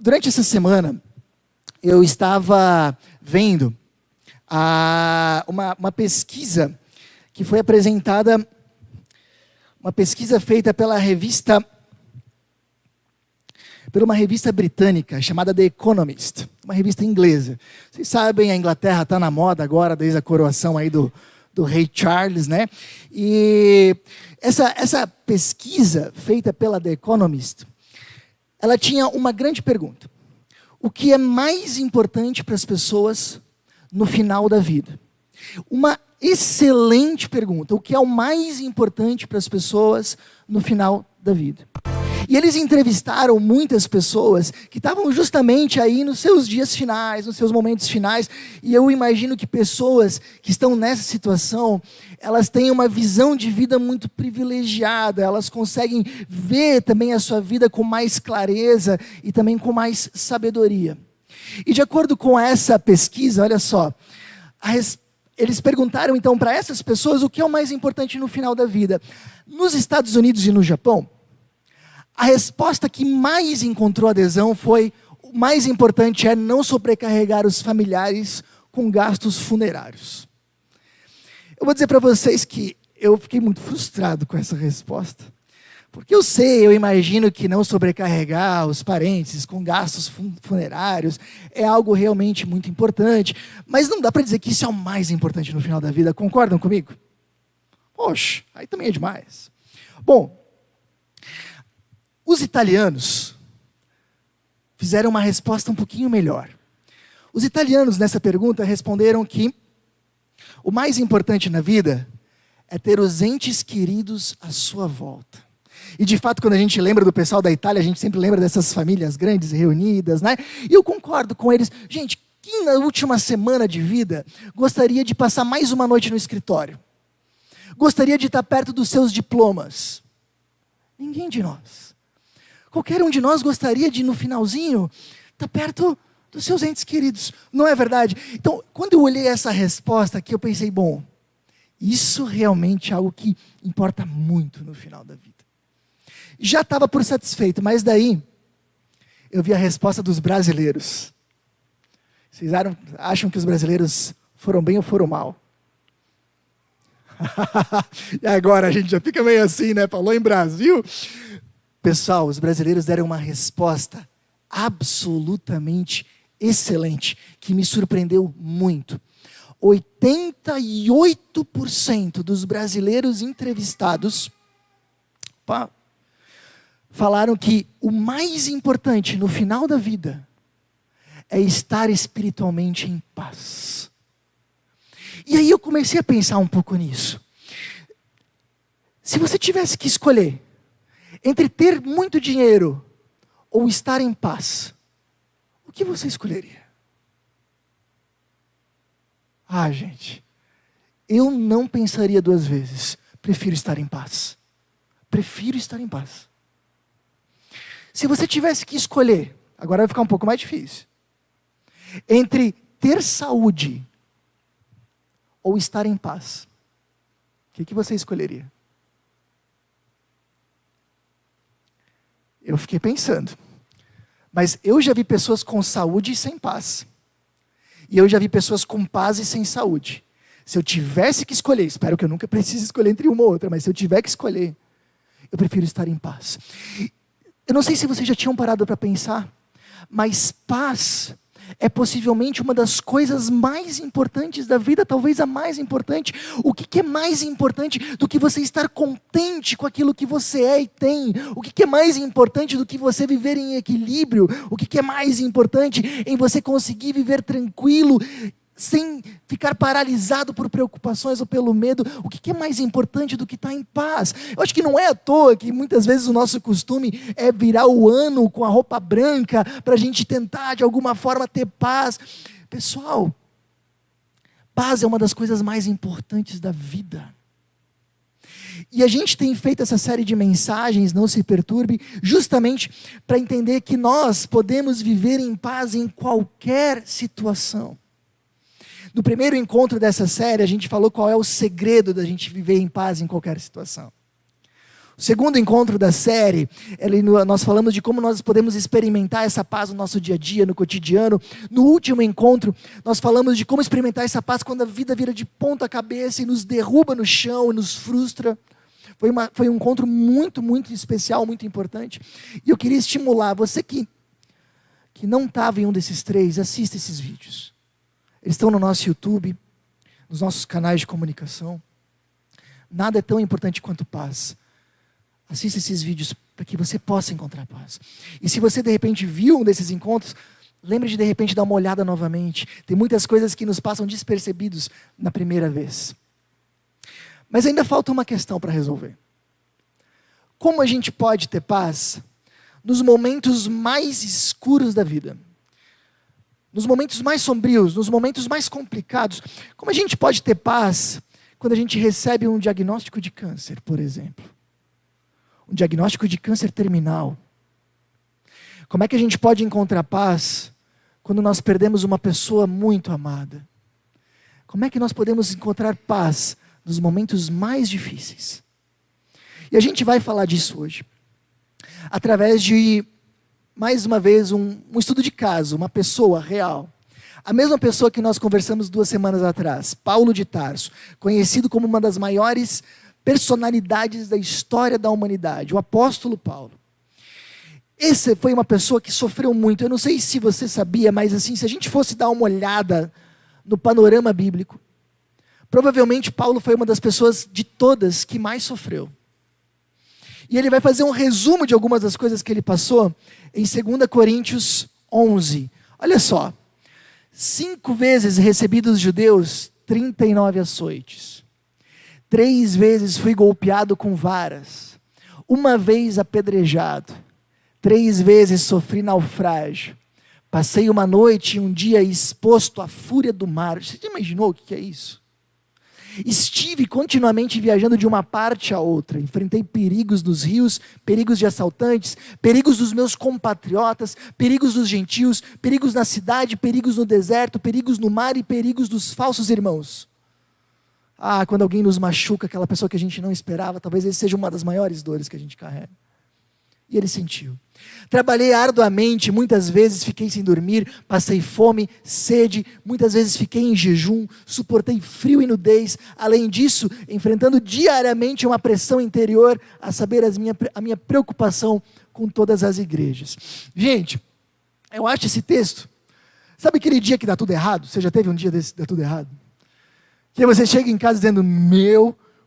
Durante essa semana, eu estava vendo uma pesquisa que foi apresentada, uma pesquisa feita por uma revista britânica chamada The Economist, uma revista inglesa. Vocês sabem, a Inglaterra está na moda agora, desde a coroação aí do rei Charles, né? E essa pesquisa feita pela The Economist, ela tinha uma grande pergunta. O que é mais importante para as pessoas no final da vida? Uma excelente pergunta. O que é o mais importante para as pessoas no final da vida? E eles entrevistaram muitas pessoas que estavam justamente aí nos seus dias finais, nos seus momentos finais. E eu imagino que pessoas que estão nessa situação, elas têm uma visão de vida muito privilegiada. Elas conseguem ver também a sua vida com mais clareza e também com mais sabedoria. E de acordo com essa pesquisa, olha só, eles perguntaram então para essas pessoas o que é o mais importante no final da vida. Nos Estados Unidos e no Japão, a resposta que mais encontrou adesão foi: o mais importante é não sobrecarregar os familiares com gastos funerários. Eu vou dizer para vocês que eu fiquei muito frustrado com essa resposta, porque eu imagino que não sobrecarregar os parentes com gastos funerários é algo realmente muito importante, mas não dá para dizer que isso é o mais importante no final da vida, concordam comigo? Poxa, aí também é demais. Bom, os italianos fizeram uma resposta um pouquinho melhor. Os italianos, nessa pergunta, responderam que o mais importante na vida é ter os entes queridos à sua volta. E, de fato, quando a gente lembra do pessoal da Itália, a gente sempre lembra dessas famílias grandes reunidas, né? E eu concordo com eles. Gente, quem na última semana de vida gostaria de passar mais uma noite no escritório? Gostaria de estar perto dos seus diplomas? Ninguém de nós. Qualquer um de nós gostaria de, no finalzinho, estar perto dos seus entes queridos. Não é verdade? Então, quando eu olhei essa resposta aqui, eu pensei, bom, isso realmente é algo que importa muito no final da vida. Já estava por satisfeito, mas daí eu vi a resposta dos brasileiros. Vocês acham que os brasileiros foram bem ou foram mal? E agora a gente já fica meio assim, né? Falou em Brasil. Pessoal, os brasileiros deram uma resposta absolutamente excelente, que me surpreendeu muito. 88% dos brasileiros entrevistados falaram que o mais importante no final da vida é estar espiritualmente em paz. E aí eu comecei a pensar um pouco nisso. Se você tivesse que escolher entre ter muito dinheiro ou estar em paz, o que você escolheria? Gente, eu não pensaria duas vezes. Prefiro estar em paz. Prefiro estar em paz. Se você tivesse que escolher, agora vai ficar um pouco mais difícil, entre ter saúde ou estar em paz, o que você escolheria? Eu fiquei pensando, mas eu já vi pessoas com saúde e sem paz. E eu já vi pessoas com paz e sem saúde. Se eu tivesse que escolher, espero que eu nunca precise escolher entre uma ou outra, mas se eu tiver que escolher, eu prefiro estar em paz. Eu não sei se vocês já tinham parado para pensar, mas paz é possivelmente uma das coisas mais importantes da vida, talvez a mais importante. O que é mais importante do que você estar contente com aquilo que você é e tem? O que é mais importante do que você viver em equilíbrio? O que é mais importante em você conseguir viver tranquilo, sem ficar paralisado por preocupações ou pelo medo? O que é mais importante do que estar em paz? Eu acho que não é à toa que muitas vezes o nosso costume é virar o ano com a roupa branca para a gente tentar de alguma forma ter paz. Pessoal, paz é uma das coisas mais importantes da vida. E a gente tem feito essa série de mensagens, Não Se Perturbe, justamente para entender que nós podemos viver em paz em qualquer situação. No primeiro encontro dessa série, a gente falou qual é o segredo da gente viver em paz em qualquer situação. O segundo encontro da série, nós falamos de como nós podemos experimentar essa paz no nosso dia a dia, no cotidiano. No último encontro, nós falamos de como experimentar essa paz quando a vida vira de ponta cabeça e nos derruba no chão e nos frustra. Foi um encontro muito, muito especial, muito importante. E eu queria estimular você que não estava em um desses três, assista esses vídeos. Eles estão no nosso YouTube, nos nossos canais de comunicação. Nada é tão importante quanto paz. Assista esses vídeos para que você possa encontrar paz. E se você de repente viu um desses encontros, lembre de repente dar uma olhada novamente. Tem muitas coisas que nos passam despercebidos na primeira vez. Mas ainda falta uma questão para resolver. Como a gente pode ter paz nos momentos mais escuros da vida? Nos momentos mais sombrios, nos momentos mais complicados? Como a gente pode ter paz quando a gente recebe um diagnóstico de câncer, por exemplo? Um diagnóstico de câncer terminal. Como é que a gente pode encontrar paz quando nós perdemos uma pessoa muito amada? Como é que nós podemos encontrar paz nos momentos mais difíceis? E a gente vai falar disso hoje, através de, mais uma vez, um estudo de caso, uma pessoa real. A mesma pessoa que nós conversamos 2 semanas atrás, Paulo de Tarso, conhecido como uma das maiores personalidades da história da humanidade, o apóstolo Paulo. Essa foi uma pessoa que sofreu muito. Eu não sei se você sabia, mas assim, se a gente fosse dar uma olhada no panorama bíblico, provavelmente Paulo foi uma das pessoas de todas que mais sofreu. E ele vai fazer um resumo de algumas das coisas que ele passou em 2 Coríntios 11. Olha só. 5 vezes recebi dos judeus 39 açoites. 3 vezes fui golpeado com varas. 1 vez apedrejado. 3 vezes sofri naufrágio. Passei uma noite e um dia exposto à fúria do mar. Você já imaginou o que é isso? Estive continuamente viajando de uma parte a outra. Enfrentei perigos nos rios, perigos de assaltantes, perigos dos meus compatriotas, perigos dos gentios, perigos na cidade, perigos no deserto, perigos no mar e perigos dos falsos irmãos. Quando alguém nos machuca, aquela pessoa que a gente não esperava, talvez essa seja uma das maiores dores que a gente carrega. E ele sentiu. Trabalhei arduamente, muitas vezes fiquei sem dormir, passei fome, sede, muitas vezes fiquei em jejum, suportei frio e nudez. Além disso, enfrentando diariamente uma pressão interior, a saber, a minha preocupação com todas as igrejas. Gente, eu acho esse texto, sabe aquele dia que dá tudo errado? Você já teve um dia desse que dá tudo errado? Que você chega em casa dizendo,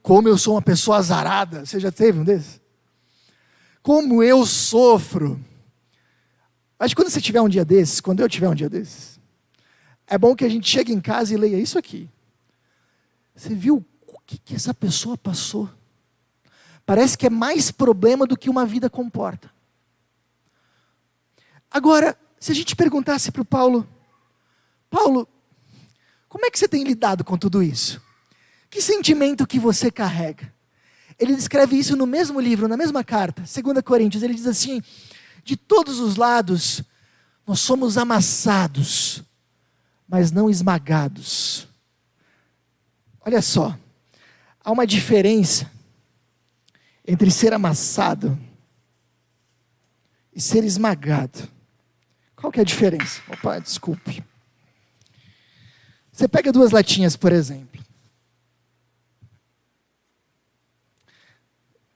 como eu sou uma pessoa azarada. Você já teve um desses? Como eu sofro. Mas quando você tiver um dia desses, quando eu tiver um dia desses, é bom que a gente chegue em casa e leia isso aqui. Você viu o que essa pessoa passou? Parece que é mais problema do que uma vida comporta. Agora, se a gente perguntasse para o Paulo, como é que você tem lidado com tudo isso? Que sentimento que você carrega? Ele descreve isso no mesmo livro, na mesma carta, 2 Coríntios. Ele diz assim, de todos os lados, nós somos amassados, mas não esmagados. Olha só, há uma diferença entre ser amassado e ser esmagado. Qual que é a diferença? Opa, desculpe. Você pega 2 latinhas, por exemplo.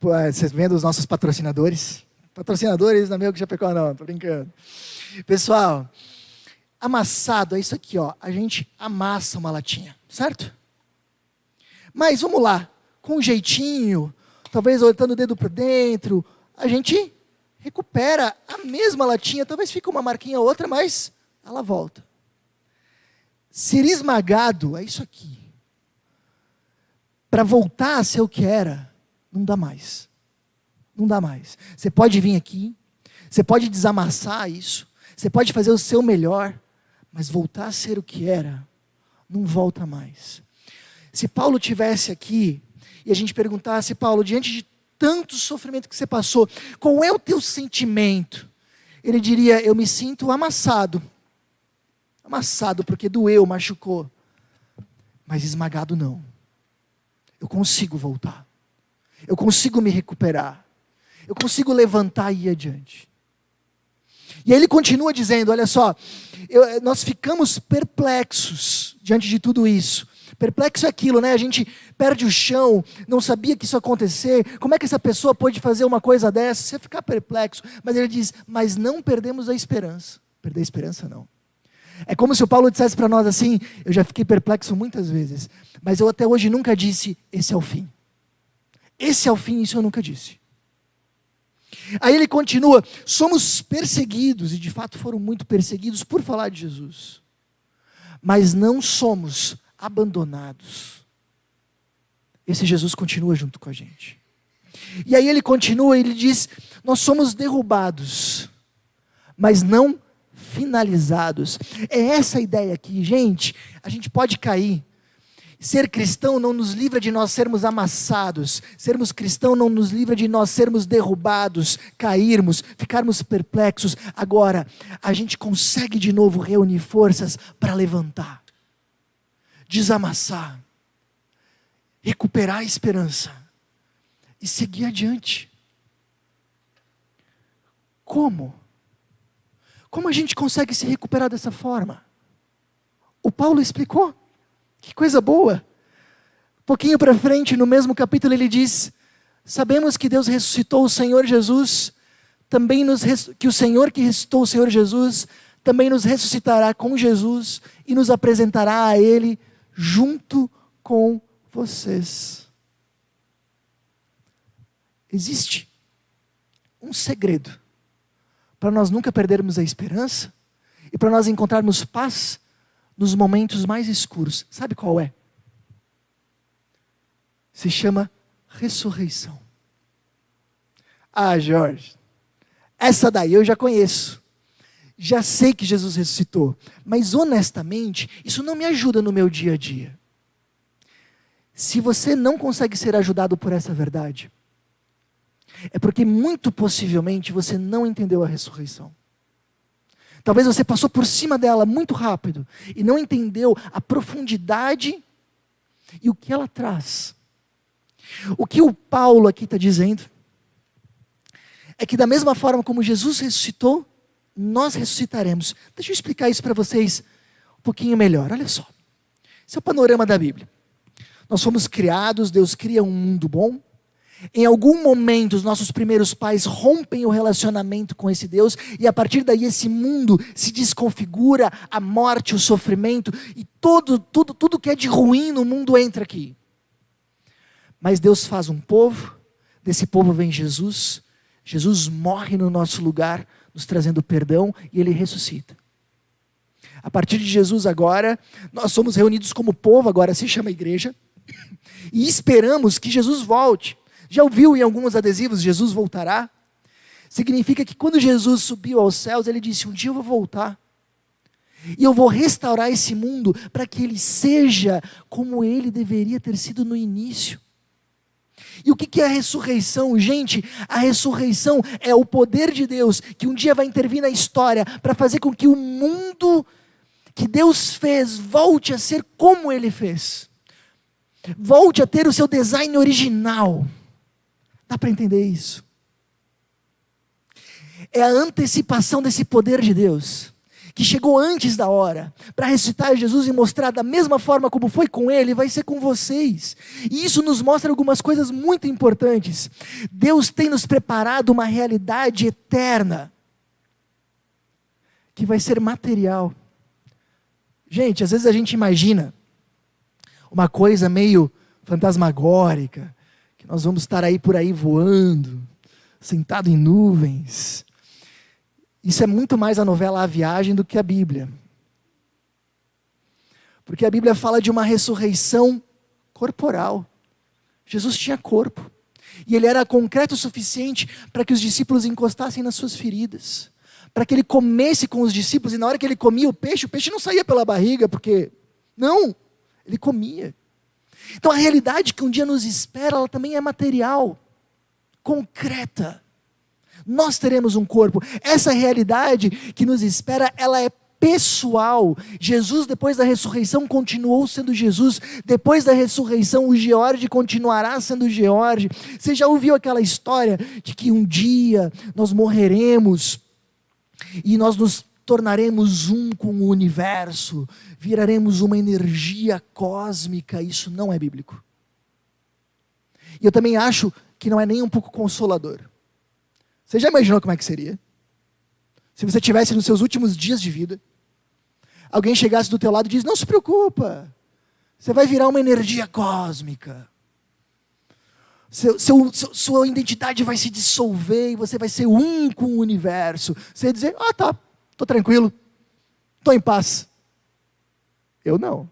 Vocês vendo os nossos patrocinadores? Patrocinadores da Meu que Chapecó, não, tô brincando. Pessoal, amassado é isso aqui, ó. A gente amassa uma latinha, certo? Mas vamos lá, com um jeitinho, talvez botando o dedo por dentro, a gente recupera a mesma latinha, talvez fique uma marquinha ou outra, mas ela volta. Ser esmagado é isso aqui. Para voltar a ser o que era, não dá mais. Não dá mais. Você pode vir aqui, você pode desamassar isso, você pode fazer o seu melhor, mas voltar a ser o que era, não volta mais. Se Paulo tivesse aqui, e a gente perguntasse, Paulo, diante de tanto sofrimento que você passou, qual é o teu sentimento? Ele diria, eu me sinto amassado. Amassado porque doeu, machucou. Mas esmagado não. Eu consigo voltar. Eu consigo me recuperar. Eu consigo levantar e ir adiante. E aí ele continua dizendo, olha só, nós ficamos perplexos diante de tudo isso. Perplexo é aquilo, né? A gente perde o chão, não sabia que isso ia acontecer. Como é que essa pessoa pode fazer uma coisa dessa? Você ficar perplexo. Mas ele diz, mas não perdemos a esperança. Perder a esperança, não. É como se o Paulo dissesse para nós assim, eu já fiquei perplexo muitas vezes, mas eu até hoje nunca disse, esse é o fim. Esse é o fim, isso eu nunca disse. Aí ele continua, somos perseguidos, e de fato foram muito perseguidos por falar de Jesus. Mas não somos abandonados. Esse Jesus continua junto com a gente. E aí ele continua, ele diz, nós somos derrubados, mas não finalizados. É essa a ideia aqui, gente. A gente pode cair. Ser cristão não nos livra de nós sermos amassados. Sermos cristão não nos livra de nós sermos derrubados, cairmos, ficarmos perplexos. Agora, a gente consegue de novo reunir forças para levantar, desamassar, recuperar a esperança e seguir adiante. Como? Como a gente consegue se recuperar dessa forma? O Paulo explicou. Que coisa boa. Um pouquinho para frente, no mesmo capítulo, ele diz, sabemos que Deus ressuscitou o Senhor Jesus, que o Senhor que ressuscitou o Senhor Jesus, também nos ressuscitará com Jesus e nos apresentará a Ele junto com vocês. Existe um segredo para nós nunca perdermos a esperança e para nós encontrarmos paz nos momentos mais escuros. Sabe qual é? Se chama ressurreição. Ah, Jorge, essa daí eu já conheço. Já sei que Jesus ressuscitou. Mas honestamente, isso não me ajuda no meu dia a dia. Se você não consegue ser ajudado por essa verdade, é porque muito possivelmente você não entendeu a ressurreição. Talvez você passou por cima dela muito rápido e não entendeu a profundidade e o que ela traz. O que o Paulo aqui está dizendo é que da mesma forma como Jesus ressuscitou, nós ressuscitaremos. Deixa eu explicar isso para vocês um pouquinho melhor. Olha só, esse é o panorama da Bíblia. Nós fomos criados, Deus cria um mundo bom. Em algum momento, os nossos primeiros pais rompem o relacionamento com esse Deus, e a partir daí esse mundo se desconfigura, a morte, o sofrimento, e tudo que é de ruim no mundo entra aqui. Mas Deus faz um povo, desse povo vem Jesus, Jesus morre no nosso lugar, nos trazendo perdão, e Ele ressuscita. A partir de Jesus agora, nós somos reunidos como povo, agora se chama igreja, e esperamos que Jesus volte. Já ouviu em alguns adesivos, Jesus voltará? Significa que quando Jesus subiu aos céus, Ele disse, um dia eu vou voltar. E eu vou restaurar esse mundo para que ele seja como ele deveria ter sido no início. E o que é a ressurreição? Gente, a ressurreição é o poder de Deus que um dia vai intervir na história para fazer com que o mundo que Deus fez volte a ser como Ele fez. Volte a ter o seu design original. Dá para entender isso? É a antecipação desse poder de Deus, que chegou antes da hora, para ressuscitar Jesus e mostrar da mesma forma como foi com Ele, vai ser com vocês. E isso nos mostra algumas coisas muito importantes. Deus tem nos preparado uma realidade eterna, que vai ser material. Gente, às vezes a gente imagina uma coisa meio fantasmagórica, que nós vamos estar aí por aí voando, sentado em nuvens. Isso é muito mais a novela A Viagem do que a Bíblia. Porque a Bíblia fala de uma ressurreição corporal. Jesus tinha corpo. E Ele era concreto o suficiente para que os discípulos encostassem nas suas feridas. Para que Ele comesse com os discípulos, e na hora que Ele comia o peixe não saía pela barriga, porque... Não, Ele comia. Então a realidade que um dia nos espera, ela também é material, concreta. Nós teremos um corpo. Essa realidade que nos espera, ela é pessoal. Jesus, depois da ressurreição, continuou sendo Jesus. Depois da ressurreição, o George continuará sendo George. Você já ouviu aquela história de que um dia nós morreremos e nós nos tornaremos um com o universo, viraremos uma energia cósmica? Isso não é bíblico. E eu também acho que não é nem um pouco consolador. Você já imaginou como é que seria? Se você estivesse nos seus últimos dias de vida, alguém chegasse do teu lado e diz: não se preocupa, você vai virar uma energia cósmica. Sua identidade vai se dissolver e você vai ser um com o universo. Você ia dizer: ah, tá, estou tranquilo, estou em paz. Eu não.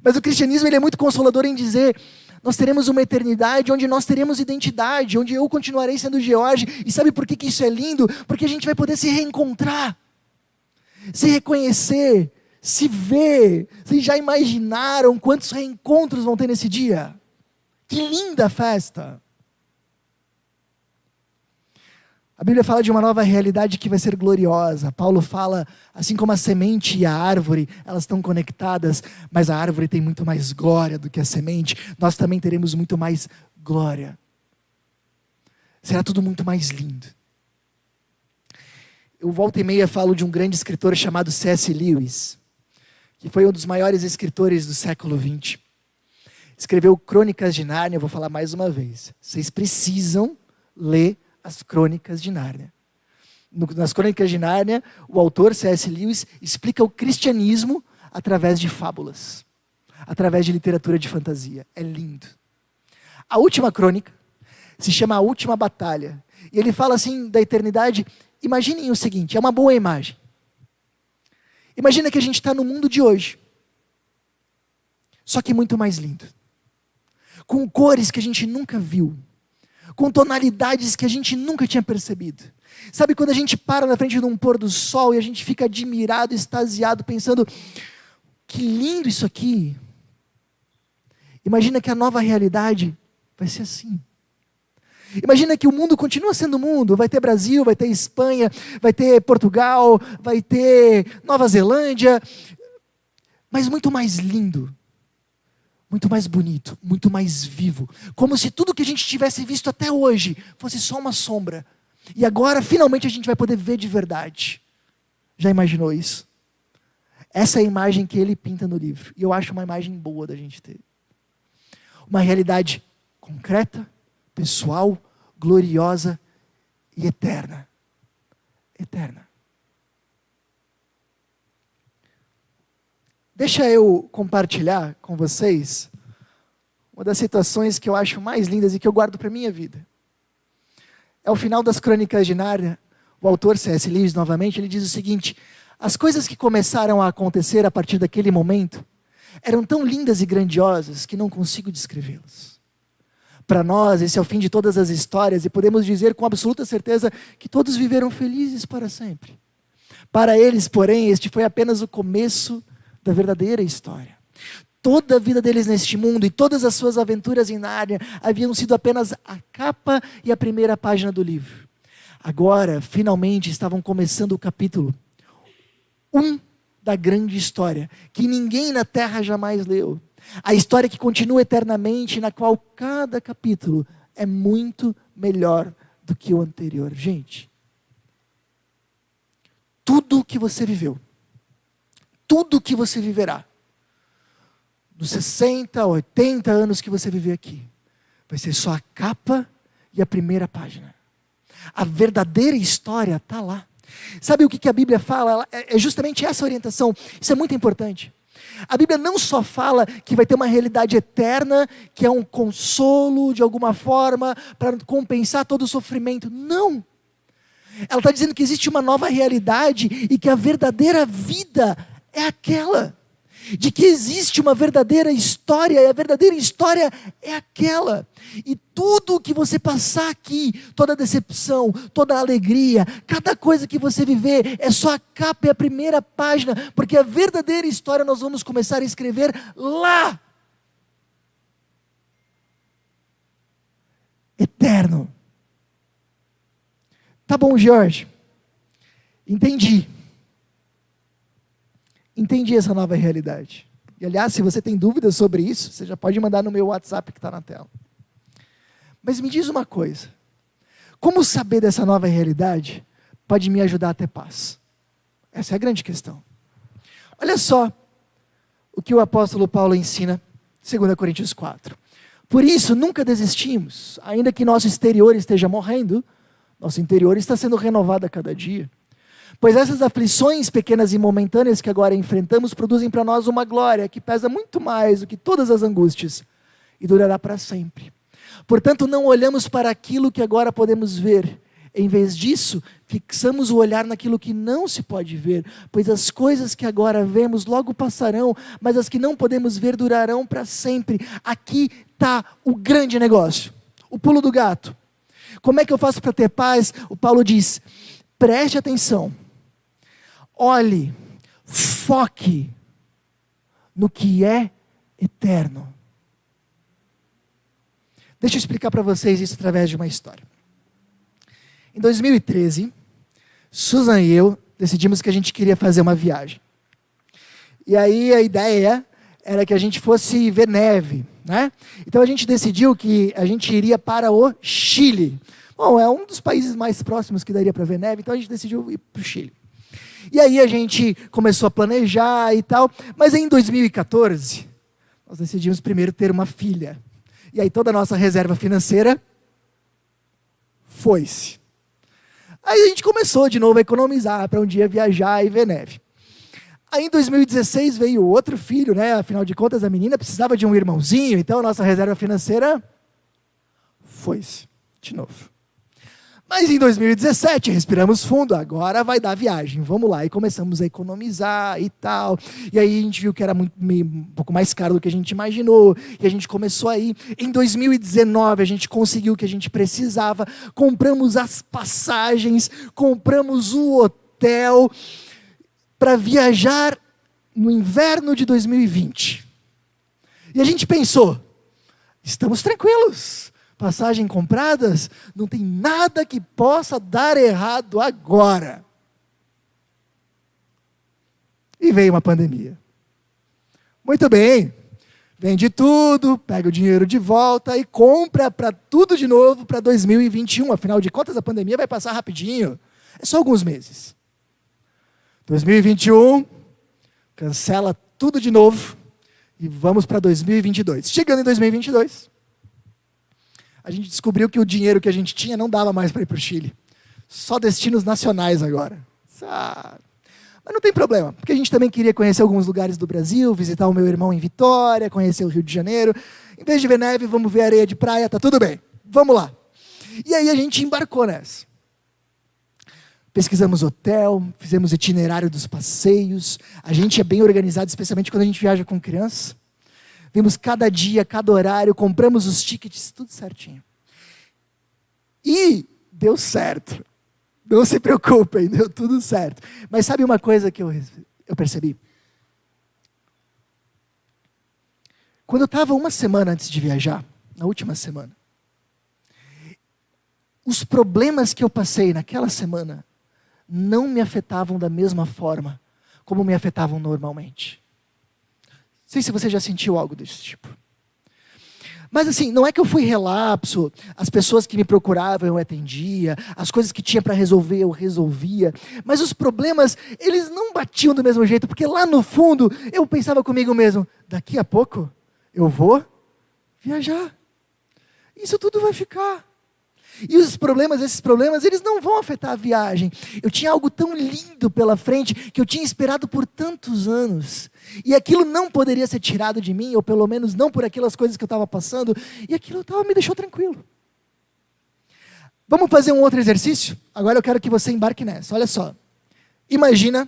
Mas o cristianismo, ele é muito consolador em dizer: nós teremos uma eternidade onde nós teremos identidade, onde eu continuarei sendo George. E sabe por que isso é lindo? Porque a gente vai poder se reencontrar, se reconhecer, se ver. Vocês já imaginaram quantos reencontros vão ter nesse dia? Que linda festa! A Bíblia fala de uma nova realidade que vai ser gloriosa. Paulo fala, assim como a semente e a árvore, elas estão conectadas, mas a árvore tem muito mais glória do que a semente. Nós também teremos muito mais glória. Será tudo muito mais lindo. Eu volta e meia falo de um grande escritor chamado C.S. Lewis, que foi um dos maiores escritores do século XX. Escreveu Crônicas de Nárnia. Eu vou falar mais uma vez. Vocês precisam ler as Crônicas de Nárnia. Nas Crônicas de Nárnia, o autor C.S. Lewis explica o cristianismo através de fábulas, através de literatura de fantasia. É lindo. A última crônica se chama A Última Batalha. E ele fala assim da eternidade. Imaginem o seguinte, é uma boa imagem. Imagina que a gente está no mundo de hoje, só que muito mais lindo, com cores que a gente nunca viu, com tonalidades que a gente nunca tinha percebido. Sabe quando a gente para na frente de um pôr do sol e a gente fica admirado, extasiado, pensando: que lindo isso aqui. Imagina que a nova realidade vai ser assim. Imagina que o mundo continua sendo mundo. Vai ter Brasil, vai ter Espanha, vai ter Portugal, vai ter Nova Zelândia, mas muito mais lindo, muito mais bonito, muito mais vivo. Como se tudo que a gente tivesse visto até hoje fosse só uma sombra. E agora, finalmente, a gente vai poder ver de verdade. Já imaginou isso? Essa é a imagem que ele pinta no livro. E eu acho uma imagem boa da gente ter. Uma realidade concreta, pessoal, gloriosa e eterna. Eterna. Deixa eu compartilhar com vocês uma das situações que eu acho mais lindas e que eu guardo para a minha vida. É o final das Crônicas de Nárnia. O autor C.S. Lewis, novamente, ele diz o seguinte: as coisas que começaram a acontecer a partir daquele momento eram tão lindas e grandiosas que não consigo descrevê-las. Para nós, esse é o fim de todas as histórias e podemos dizer com absoluta certeza que todos viveram felizes para sempre. Para eles, porém, este foi apenas o começo da verdadeira história. Toda a vida deles neste mundo e todas as suas aventuras em Nárnia haviam sido apenas a capa e a primeira página do livro. Agora, finalmente, estavam começando o capítulo 1 da grande história, que ninguém na Terra jamais leu. A história que continua eternamente, na qual cada capítulo é muito melhor do que o anterior. Gente, tudo o que você viveu, tudo o que você viverá, nos 60, 80 anos que você viver aqui, vai ser só a capa e a primeira página. A verdadeira história está lá. Sabe o que a Bíblia fala? É justamente essa orientação. Isso é muito importante. A Bíblia não só fala que vai ter uma realidade eterna, que é um consolo de alguma forma, para compensar todo o sofrimento. Não! Ela está dizendo que existe uma nova realidade e que a verdadeira vida é aquela. De que existe uma verdadeira história, e a verdadeira história é aquela. E tudo o que você passar aqui, toda a decepção, toda a alegria, cada coisa que você viver, é só a capa e a primeira página, porque a verdadeira história nós vamos começar a escrever lá. Eterno. Tá bom, Jorge. Entendi. entendi essa nova realidade. E, aliás, se você tem dúvidas sobre isso, você já pode mandar no meu WhatsApp que está na tela. Mas me diz uma coisa. Como saber dessa nova realidade pode me ajudar a ter paz? Essa é a grande questão. Olha só o que o apóstolo Paulo ensina, 2 Coríntios 4. Por isso, nunca desistimos, ainda que nosso exterior esteja morrendo, nosso interior está sendo renovado a cada dia. Pois essas aflições pequenas e momentâneas que agora enfrentamos produzem para nós uma glória que pesa muito mais do que todas as angústias e durará para sempre. Portanto, não olhamos para aquilo que agora podemos ver. Em vez disso, fixamos o olhar naquilo que não se pode ver, pois as coisas que agora vemos logo passarão, mas as que não podemos ver durarão para sempre. Aqui está o grande negócio, o pulo do gato. Como é que eu faço para ter paz? O Paulo diz, preste atenção, olhe, foque no que é eterno. Deixa eu explicar para vocês isso através de uma história. Em 2013, Susan e eu decidimos que a gente queria fazer uma viagem. E aí a ideia era que a gente fosse ver neve, né? Então a gente decidiu que a gente iria para o Chile. Bom, é um dos países mais próximos que daria para ver neve, então a gente decidiu ir para o Chile. E aí a gente começou a planejar e tal, mas em 2014, nós decidimos primeiro ter uma filha. E aí toda a nossa reserva financeira foi-se. Aí a gente começou de novo a economizar para um dia viajar e ver neve. Aí em 2016 veio outro filho, né? Afinal de contas a menina precisava de um irmãozinho, então a nossa reserva financeira foi-se de novo. Mas em 2017 respiramos fundo, agora vai dar viagem, vamos lá. E começamos a economizar e tal. E aí a gente viu que era um pouco mais caro do que a gente imaginou. E a gente começou a ir. Em 2019 a gente conseguiu o que a gente precisava. Compramos as passagens, compramos o hotel para viajar no inverno de 2020. E a gente pensou, estamos tranquilos. Passagem compradas, não tem nada que possa dar errado agora. E veio uma pandemia. Muito bem, vende tudo, pega o dinheiro de volta e compra para tudo de novo para 2021. Afinal de contas, a pandemia vai passar rapidinho. É só alguns meses. 2021, cancela tudo de novo e vamos para 2022. Chegando em 2022... a gente descobriu que o dinheiro que a gente tinha não dava mais para ir para o Chile. Só destinos nacionais agora. Mas não tem problema, porque a gente também queria conhecer alguns lugares do Brasil, visitar o meu irmão em Vitória, conhecer o Rio de Janeiro. Em vez de ver neve, vamos ver areia de praia, tá tudo bem. Vamos lá. E aí a gente embarcou nessa. Pesquisamos hotel, fizemos itinerário dos passeios. A gente é bem organizado, especialmente quando a gente viaja com criança. Vimos cada dia, cada horário, compramos os tickets, tudo certinho. E deu certo. Não se preocupem, deu tudo certo. Mas sabe uma coisa que eu percebi? Quando eu estava uma semana antes de viajar, na última semana, os problemas que eu passei naquela semana não me afetavam da mesma forma como me afetavam normalmente. Não sei se você já sentiu algo desse tipo. Mas assim, não é que eu fui relapso, as pessoas que me procuravam eu atendia, as coisas que tinha para resolver eu resolvia, mas os problemas, eles não batiam do mesmo jeito, porque lá no fundo eu pensava comigo mesmo, daqui a pouco eu vou viajar, isso tudo vai ficar. E esses problemas, eles não vão afetar a viagem. Eu tinha algo tão lindo pela frente, que eu tinha esperado por tantos anos. E aquilo não poderia ser tirado de mim, ou pelo menos não por aquelas coisas que eu estava passando. E aquilo me deixou tranquilo. Vamos fazer um outro exercício? Agora eu quero que você embarque nessa. Olha só. Imagina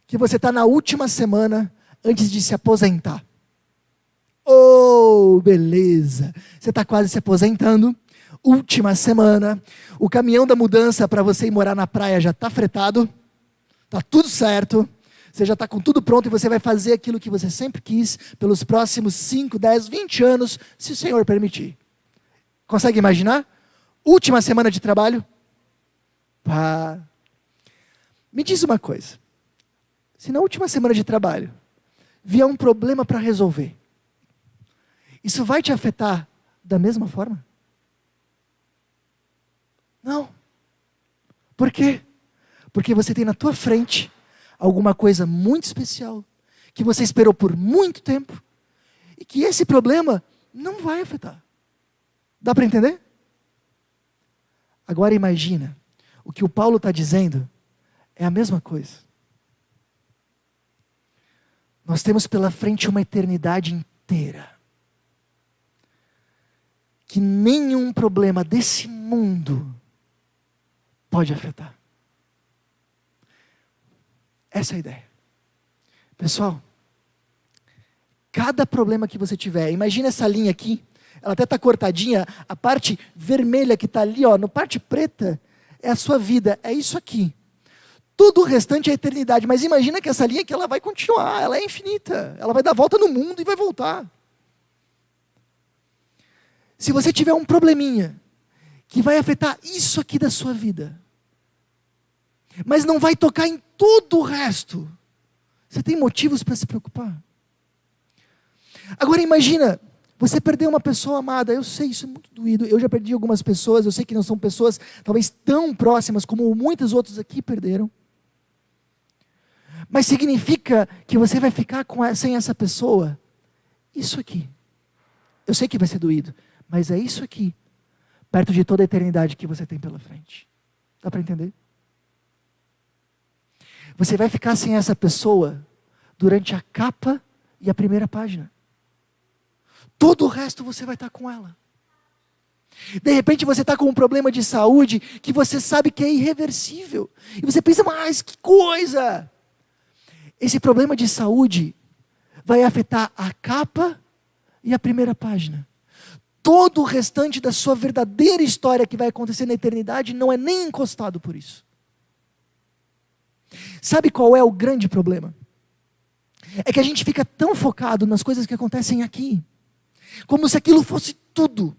que você está na última semana antes de se aposentar. Oh, beleza. Você está quase se aposentando. Última semana, o caminhão da mudança para você ir morar na praia já está fretado, está tudo certo, você já está com tudo pronto e você vai fazer aquilo que você sempre quis pelos próximos 5, 10, 20 anos, se o Senhor permitir. Consegue imaginar? Última semana de trabalho? Me diz uma coisa, se na última semana de trabalho vier um problema para resolver, isso vai te afetar da mesma forma? Não. Por quê? Porque você tem na tua frente alguma coisa muito especial, que você esperou por muito tempo, e que esse problema não vai afetar. Dá para entender? Agora imagina, o que o Paulo está dizendo é a mesma coisa. Nós temos pela frente uma eternidade inteira, que nenhum problema desse mundo pode afetar. Essa é a ideia. Pessoal, cada problema que você tiver, imagina essa linha aqui, ela até está cortadinha, a parte vermelha que está ali, ó, na parte preta, é a sua vida, é isso aqui. Tudo o restante é a eternidade, mas imagina que essa linha que ela vai continuar, ela é infinita, ela vai dar volta no mundo e vai voltar. Se você tiver um probleminha, que vai afetar isso aqui da sua vida, mas não vai tocar em todo o resto, você tem motivos para se preocupar? Agora imagina, você perdeu uma pessoa amada, eu sei, isso é muito doído, eu já perdi algumas pessoas, eu sei que não são pessoas talvez tão próximas como muitos outros aqui perderam, mas significa que você vai ficar sem essa pessoa, isso aqui, eu sei que vai ser doído, mas é isso aqui, perto de toda a eternidade que você tem pela frente, dá para entender? Você vai ficar sem essa pessoa durante a capa e a primeira página. Todo o resto você vai estar com ela. De repente você está com um problema de saúde que você sabe que é irreversível. E você pensa, mas que coisa! Esse problema de saúde vai afetar a capa e a primeira página. Todo o restante da sua verdadeira história que vai acontecer na eternidade não é nem encostado por isso. Sabe qual é o grande problema? É que a gente fica tão focado nas coisas que acontecem aqui, como se aquilo fosse tudo.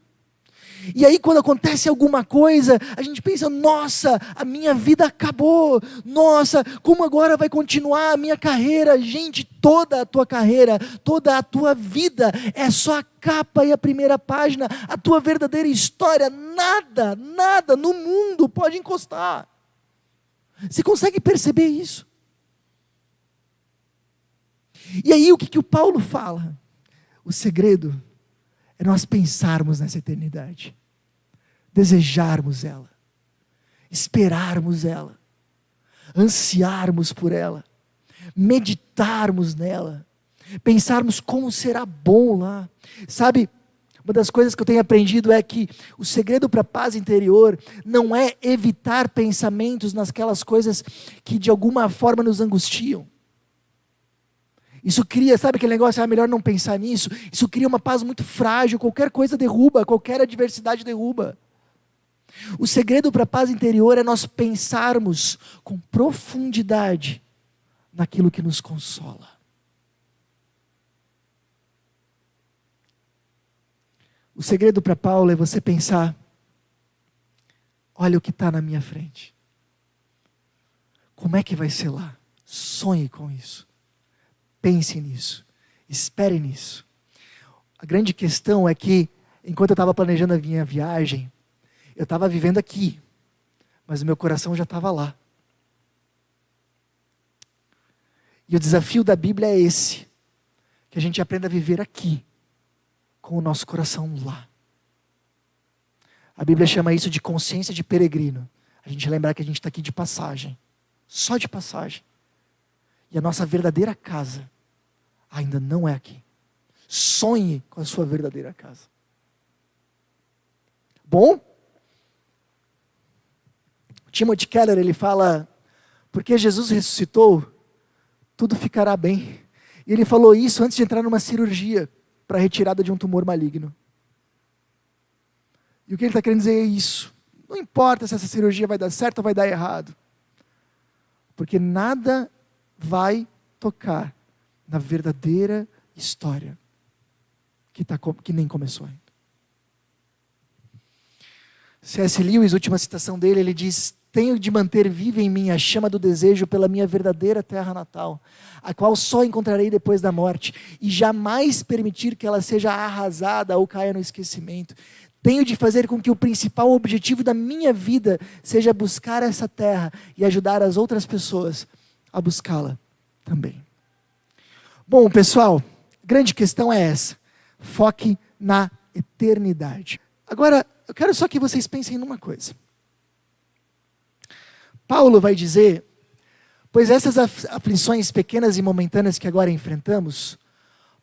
E aí quando acontece alguma coisa, a gente pensa, nossa, a minha vida acabou. Nossa, como agora vai continuar a minha carreira? Gente, toda a tua carreira, toda a tua vida é só a capa e a primeira página. A tua verdadeira história, nada no mundo pode encostar. Você consegue perceber isso? E aí o que o Paulo fala? O segredo é nós pensarmos nessa eternidade, desejarmos ela, esperarmos ela, ansiarmos por ela, meditarmos nela, pensarmos como será bom lá. Sabe, uma das coisas que eu tenho aprendido é que o segredo para a paz interior não é evitar pensamentos naquelas coisas que de alguma forma nos angustiam. Isso cria, sabe aquele negócio, melhor não pensar nisso? Isso cria uma paz muito frágil, qualquer coisa derruba, qualquer adversidade derruba. O segredo para a paz interior é nós pensarmos com profundidade naquilo que nos consola. O segredo para Paulo é você pensar, olha o que está na minha frente. Como é que vai ser lá? Sonhe com isso. Pense nisso, espere nisso. A grande questão é que, enquanto eu estava planejando a minha viagem, eu estava vivendo aqui, mas o meu coração já estava lá. E o desafio da Bíblia é esse, que a gente aprenda a viver aqui, com o nosso coração lá. A Bíblia chama isso de consciência de peregrino. A gente lembrar que a gente está aqui de passagem, só de passagem. E a nossa verdadeira casa ainda não é aqui. Sonhe com a sua verdadeira casa. Bom? Timothy Keller, ele fala, porque Jesus ressuscitou, tudo ficará bem. E ele falou isso antes de entrar numa cirurgia para a retirada de um tumor maligno. E o que ele está querendo dizer é isso. Não importa se essa cirurgia vai dar certo ou vai dar errado. Porque nada vai tocar na verdadeira história que nem começou ainda. C.S. Lewis, última citação dele, ele diz, tenho de manter viva em mim a chama do desejo pela minha verdadeira terra natal, a qual só encontrarei depois da morte, e jamais permitir que ela seja arrasada ou caia no esquecimento. Tenho de fazer com que o principal objetivo da minha vida seja buscar essa terra e ajudar as outras pessoas a buscá-la também. Bom, pessoal, a grande questão é essa. Foque na eternidade. Agora, eu quero só que vocês pensem numa coisa. Paulo vai dizer, pois essas aflições pequenas e momentâneas que agora enfrentamos,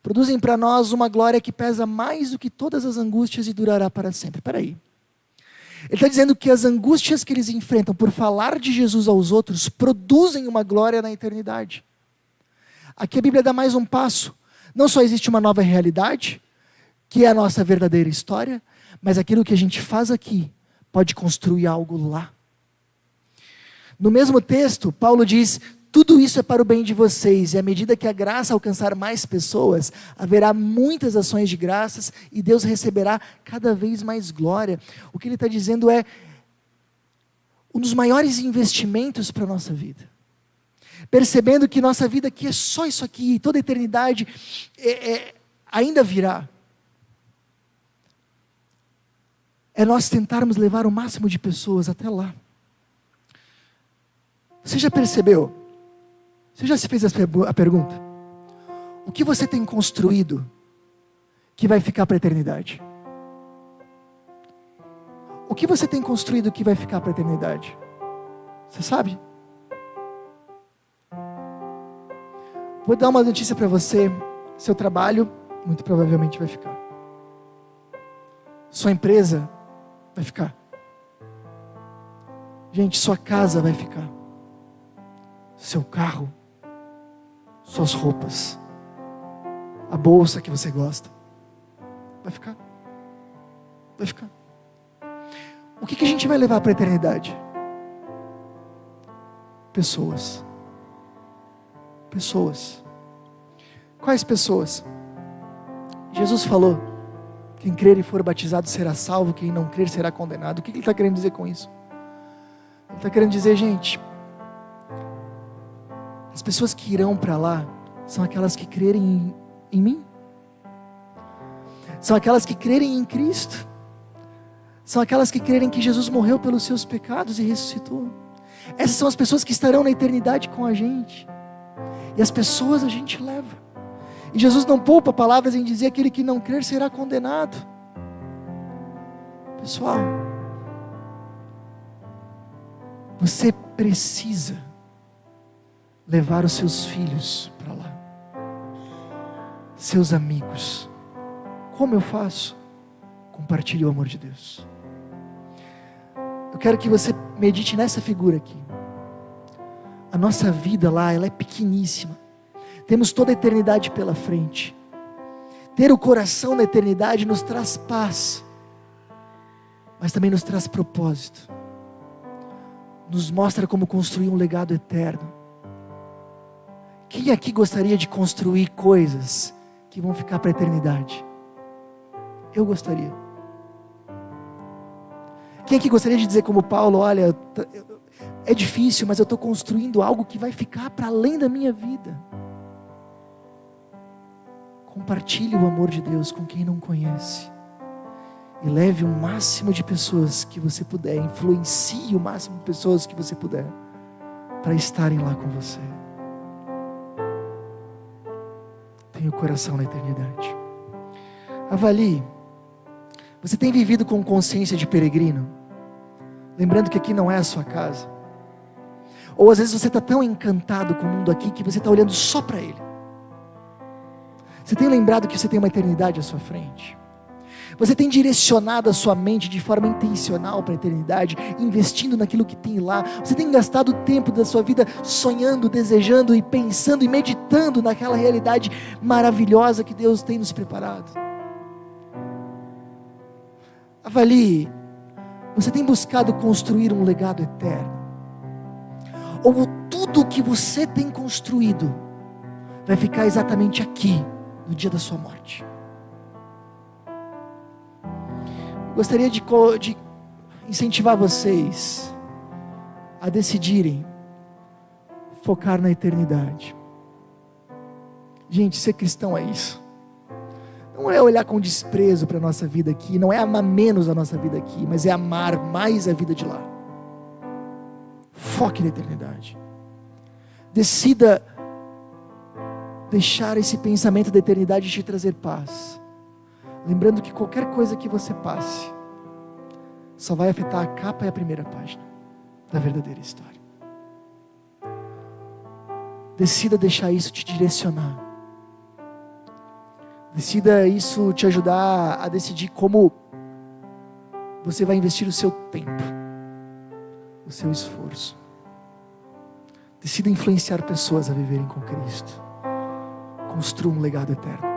produzem para nós uma glória que pesa mais do que todas as angústias e durará para sempre. Espera aí. Ele está dizendo que as angústias que eles enfrentam por falar de Jesus aos outros, produzem uma glória na eternidade. Aqui a Bíblia dá mais um passo. Não só existe uma nova realidade, que é a nossa verdadeira história, mas aquilo que a gente faz aqui, pode construir algo lá. No mesmo texto, Paulo diz, tudo isso é para o bem de vocês, e à medida que a graça alcançar mais pessoas, haverá muitas ações de graças, e Deus receberá cada vez mais glória. O que ele está dizendo é, um dos maiores investimentos para a nossa vida. Percebendo que nossa vida aqui é só isso aqui, e toda a eternidade ainda virá. É nós tentarmos levar o máximo de pessoas até lá. Você já percebeu? Você já se fez a pergunta? O que você tem construído que vai ficar para a eternidade? O que você tem construído que vai ficar para a eternidade? Você sabe? Vou dar uma notícia para você. Seu trabalho, muito provavelmente vai ficar. Sua empresa vai ficar. Gente, sua casa vai ficar. Seu carro, suas roupas, a bolsa que você gosta, vai ficar. Vai ficar. O que a gente vai levar para a eternidade? Pessoas. Pessoas. Quais pessoas? Jesus falou, quem crer e for batizado será salvo, quem não crer será condenado. O que ele está querendo dizer com isso? Ele está querendo dizer, gente, as pessoas que irão para lá são aquelas que crerem em mim. São aquelas que crerem em Cristo. São aquelas que crerem que Jesus morreu pelos seus pecados e ressuscitou. Essas são as pessoas que estarão na eternidade com a gente. E as pessoas a gente leva. E Jesus não poupa palavras em dizer aquele que não crer será condenado. Pessoal, você precisa levar os seus filhos para lá, seus amigos. Como eu faço? Compartilhe o amor de Deus. Eu quero que você medite nessa figura aqui. A nossa vida lá, ela é pequeníssima. Temos toda a eternidade pela frente. Ter o coração na eternidade nos traz paz, mas também nos traz propósito. Nos mostra como construir um legado eterno. Quem aqui gostaria de construir coisas que vão ficar para a eternidade? Eu gostaria. Quem aqui gostaria de dizer como Paulo, olha, é difícil, mas eu estou construindo algo que vai ficar para além da minha vida. Compartilhe o amor de Deus com quem não conhece. E leve o máximo de pessoas que você puder, influencie o máximo de pessoas que você puder, para estarem lá com você. Tenha o coração na eternidade. Avalie. Você tem vivido com consciência de peregrino? Lembrando que aqui não é a sua casa. Ou às vezes você está tão encantado com o mundo aqui que você está olhando só para ele. Você tem lembrado que você tem uma eternidade à sua frente? Você tem direcionado a sua mente de forma intencional para a eternidade, investindo naquilo que tem lá? Você tem gastado o tempo da sua vida sonhando, desejando e pensando e meditando naquela realidade maravilhosa que Deus tem nos preparado? Avalie. Você tem buscado construir um legado eterno? Ou tudo o que você tem construído vai ficar exatamente aqui, no dia da sua morte? Gostaria de incentivar vocês a decidirem focar na eternidade. Gente, ser cristão é isso. Não é olhar com desprezo para a nossa vida aqui, não é amar menos a nossa vida aqui, mas é amar mais a vida de lá. Foque na eternidade. Decida deixar esse pensamento da eternidade te trazer paz. Lembrando que qualquer coisa que você passe só vai afetar a capa e a primeira página da verdadeira história. Decida deixar isso te direcionar. Decida isso te ajudar a decidir como você vai investir o seu tempo, o seu esforço. Decida influenciar pessoas a viverem com Cristo. Construa um legado eterno.